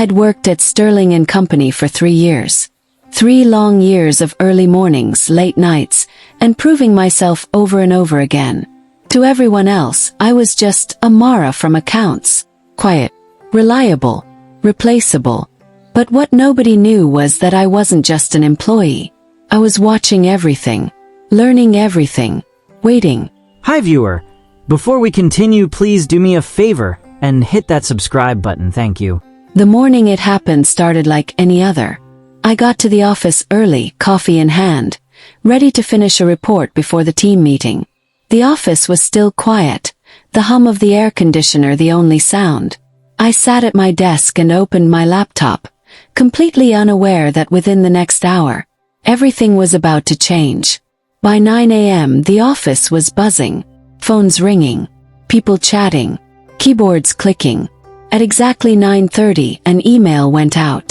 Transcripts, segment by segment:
had worked at Sterling and Company for 3 years. 3 long years of early mornings, late nights, and proving myself over and over again. To everyone else, I was just a Mara from accounts. Quiet, reliable, replaceable. But what nobody knew was that I wasn't just an employee. I was watching everything, learning everything, waiting. Hi viewer, before we continue, please do me a favor and hit that subscribe button, thank you. The morning it happened started like any other. I got to the office early, coffee in hand, ready to finish a report before the team meeting. The office was still quiet, the hum of the air conditioner the only sound. I sat at my desk and opened my laptop, completely unaware that within the next hour, everything was about to change. By 9 a.m. the office was buzzing, phones ringing, people chatting, keyboards clicking. At exactly 9:30 an email went out.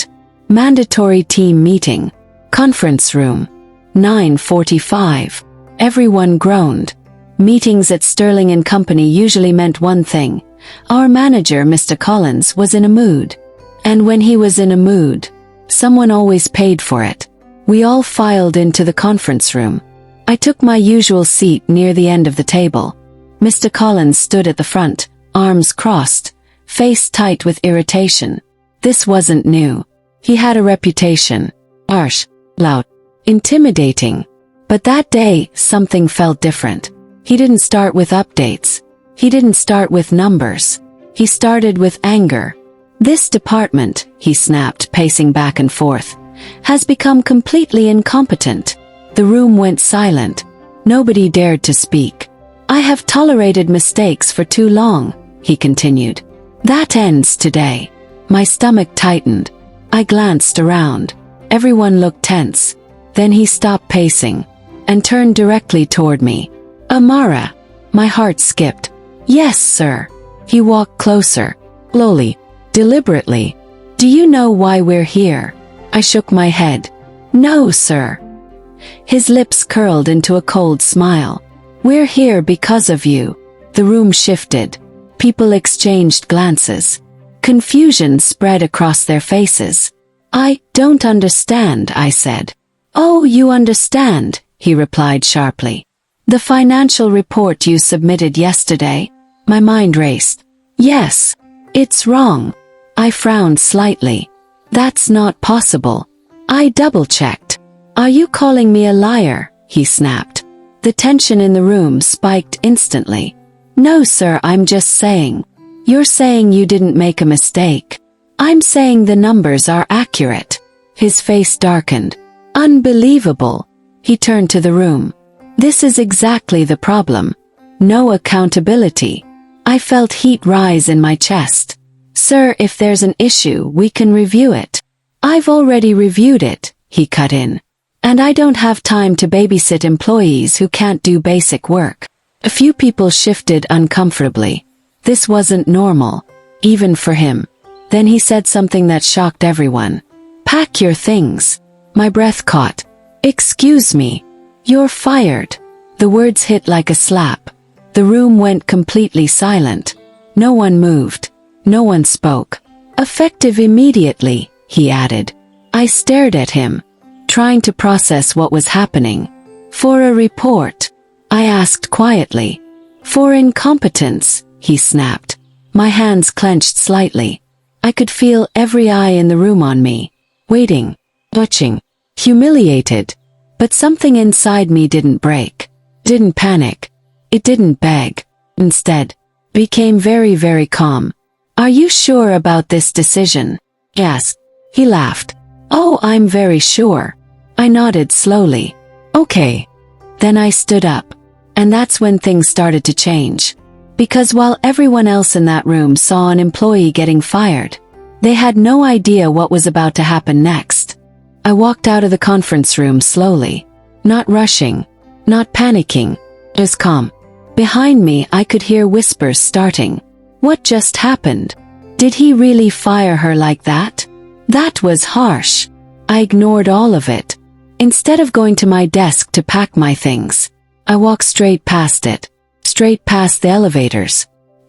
Mandatory team meeting. Conference room. 9:45. Everyone groaned. Meetings at Sterling and Company usually meant one thing. Our manager, Mr. Collins, was in a mood. And when he was in a mood, someone always paid for it. We all filed into the conference room. I took my usual seat near the end of the table. Mr. Collins stood at the front, arms crossed, face tight with irritation. This wasn't new. He had a reputation. Harsh, loud, intimidating. But that day, something felt different. He didn't start with updates. He didn't start with numbers. He started with anger. This department, he snapped, pacing back and forth, has become completely incompetent. The room went silent. Nobody dared to speak. I have tolerated mistakes for too long, he continued. That ends today. My stomach tightened. I glanced around. Everyone looked tense. Then he stopped pacing and turned directly toward me. Amara. My heart skipped. Yes, sir. He walked closer, slowly, deliberately. Do you know why we're here? I shook my head. No, sir. His lips curled into a cold smile. We're here because of you. The room shifted. People exchanged glances. Confusion spread across their faces. I don't understand, I said. Oh, you understand, he replied sharply. The financial report you submitted yesterday? My mind raced. Yes. It's wrong. I frowned slightly. That's not possible. I double-checked. Are you calling me a liar? He snapped. The tension in the room spiked instantly. No, sir, I'm just saying. You're saying you didn't make a mistake. I'm saying the numbers are accurate. His face darkened. Unbelievable. He turned to the room. This is exactly the problem. No accountability. I felt heat rise in my chest. Sir, if there's an issue, we can review it. I've already reviewed it, he cut in. And I don't have time to babysit employees who can't do basic work. A few people shifted uncomfortably. This wasn't normal, even for him. Then he said something that shocked everyone. Pack your things. My breath caught. Excuse me. You're fired. The words hit like a slap. The room went completely silent. No one moved. No one spoke. Effective immediately, he added. I stared at him, trying to process what was happening. For a report, I asked quietly. For incompetence, he snapped. My hands clenched slightly. I could feel every eye in the room on me, waiting, watching, humiliated. But something inside me didn't break, didn't panic. It didn't beg. Instead, became very, very calm. Are you sure about this decision? Yes. He laughed. Oh, I'm very sure. I nodded slowly. Okay. Then I stood up. And that's when things started to change. Because while everyone else in that room saw an employee getting fired, they had no idea what was about to happen next. I walked out of the conference room slowly. Not rushing. Not panicking. Just calm. Behind me I could hear whispers starting. What just happened? Did he really fire her like that? That was harsh. I ignored all of it. Instead of going to my desk to pack my things, I walked straight past it, straight past the elevators,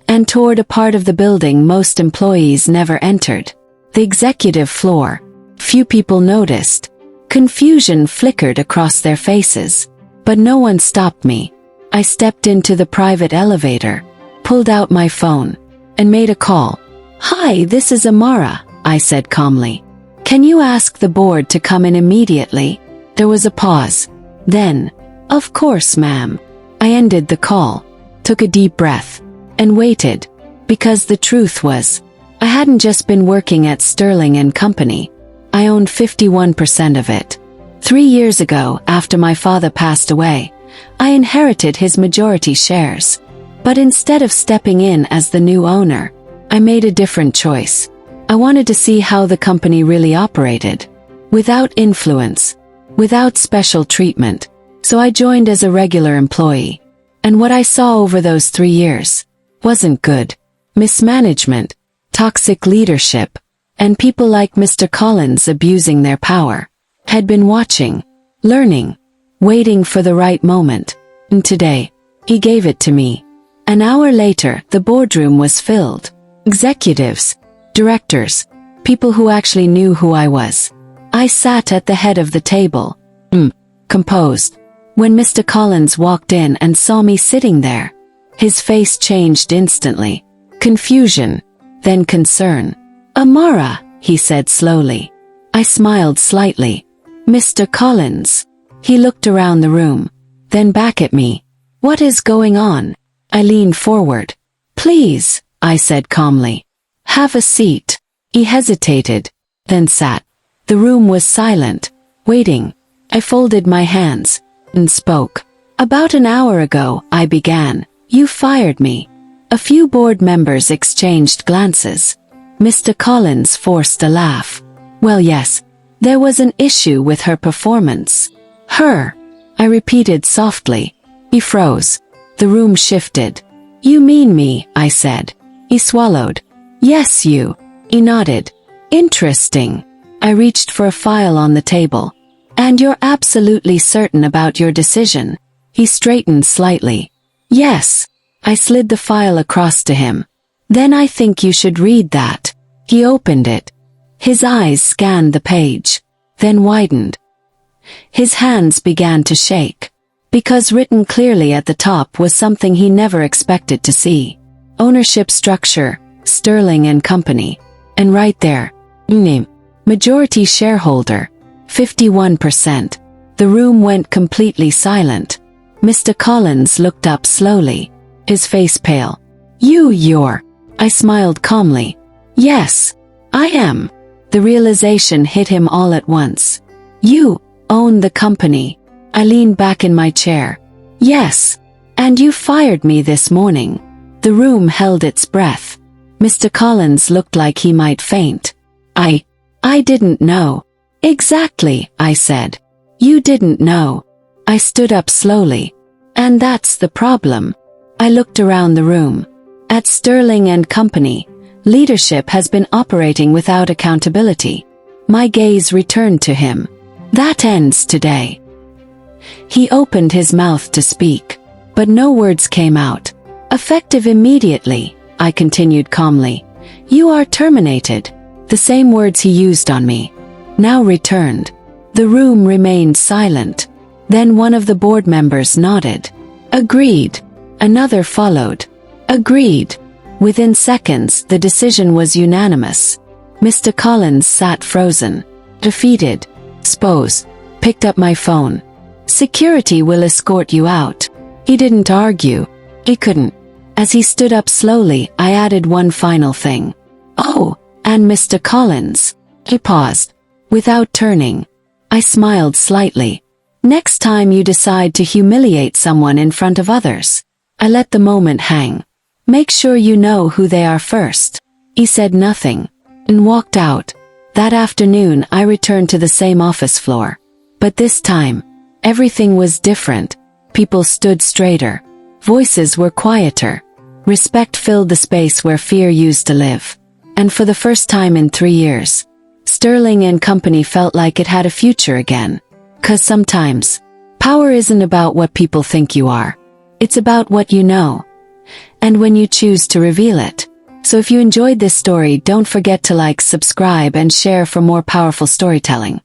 and toward a part of the building most employees never entered. the executive floor. Few people noticed. Confusion flickered across their faces. But no one stopped me. I stepped into the private elevator, pulled out my phone, and made a call. "Hi, this is Amara," I said calmly. "Can you ask the board to come in immediately?" There was a pause. Then, "Of course, ma'am." I ended the call, took a deep breath, and waited, because the truth was, I hadn't just been working at Sterling and Company. I owned 51% of it. 3 years ago, after my father passed away, I inherited his majority shares. But instead of stepping in as the new owner, I made a different choice. I wanted to see how the company really operated. Without influence, without special treatment. So I joined as a regular employee. And what I saw over those 3 years wasn't good. Mismanagement, toxic leadership, and people like Mr. Collins abusing their power. Had been watching, learning, waiting for the right moment. And today, he gave it to me. An hour later, the boardroom was filled. Executives, directors, people who actually knew who I was. I sat at the head of the table, composed. When Mr. Collins walked in and saw me sitting there, his face changed instantly. Confusion, then concern. "Amara," he said slowly. I smiled slightly. "Mr. Collins." He looked around the room, then back at me. "What is going on?" I leaned forward. "Please," I said calmly. "Have a seat." He hesitated, then sat. The room was silent, waiting. I folded my hands and spoke. "About an hour ago," I began, "you fired me." A few board members exchanged glances. Mr. Collins forced a laugh. "Well, yes, there was an issue with her performance." "Her," I repeated softly. He froze. The room shifted. "You mean me," I said. He swallowed. "Yes, you." He nodded. "Interesting." I reached for a file on the table. "And you're absolutely certain about your decision?" He straightened slightly. "Yes." I slid the file across to him. "Then I think you should read that." He opened it. His eyes scanned the page, then widened. His hands began to shake, because written clearly at the top was something he never expected to see. Ownership structure, Sterling and Company. And right there, name, majority shareholder, 51%. The room went completely silent. Mr. Collins looked up slowly, his face pale. You're... I smiled calmly. "Yes, I am." The realization hit him all at once. "You own the company." I leaned back in my chair. "Yes. And you fired me this morning." The room held its breath. Mr. Collins looked like he might faint. I didn't know." "Exactly," I said. "You didn't know." I stood up slowly. "And that's the problem." I looked around the room. At Sterling and Company, leadership has been operating without accountability. My gaze returned to him. "That ends today." He opened his mouth to speak, but no words came out. "Effective immediately," I continued calmly. "You are terminated." The same words he used on me now returned. The room remained silent. Then one of the board members nodded. "Agreed." Another followed. "Agreed." Within seconds, the decision was unanimous. Mr. Collins sat frozen, defeated. Suppose. Picked up my phone. "Security will escort you out." He didn't argue. He couldn't. As he stood up slowly, I added one final thing. "Oh, and Mr. Collins." He paused. Without turning, I smiled slightly. "Next time you decide to humiliate someone in front of others," I let the moment hang, "make sure you know who they are first." He said nothing, and walked out. That afternoon I returned to the same office floor. But this time, everything was different. People stood straighter. Voices were quieter. Respect filled the space where fear used to live. And for the first time in 3 years, Sterling and Company felt like it had a future again. 'Cause sometimes, power isn't about what people think you are. It's about what you know. And when you choose to reveal it, So if you enjoyed this story, don't forget to like, subscribe, and share for more powerful storytelling.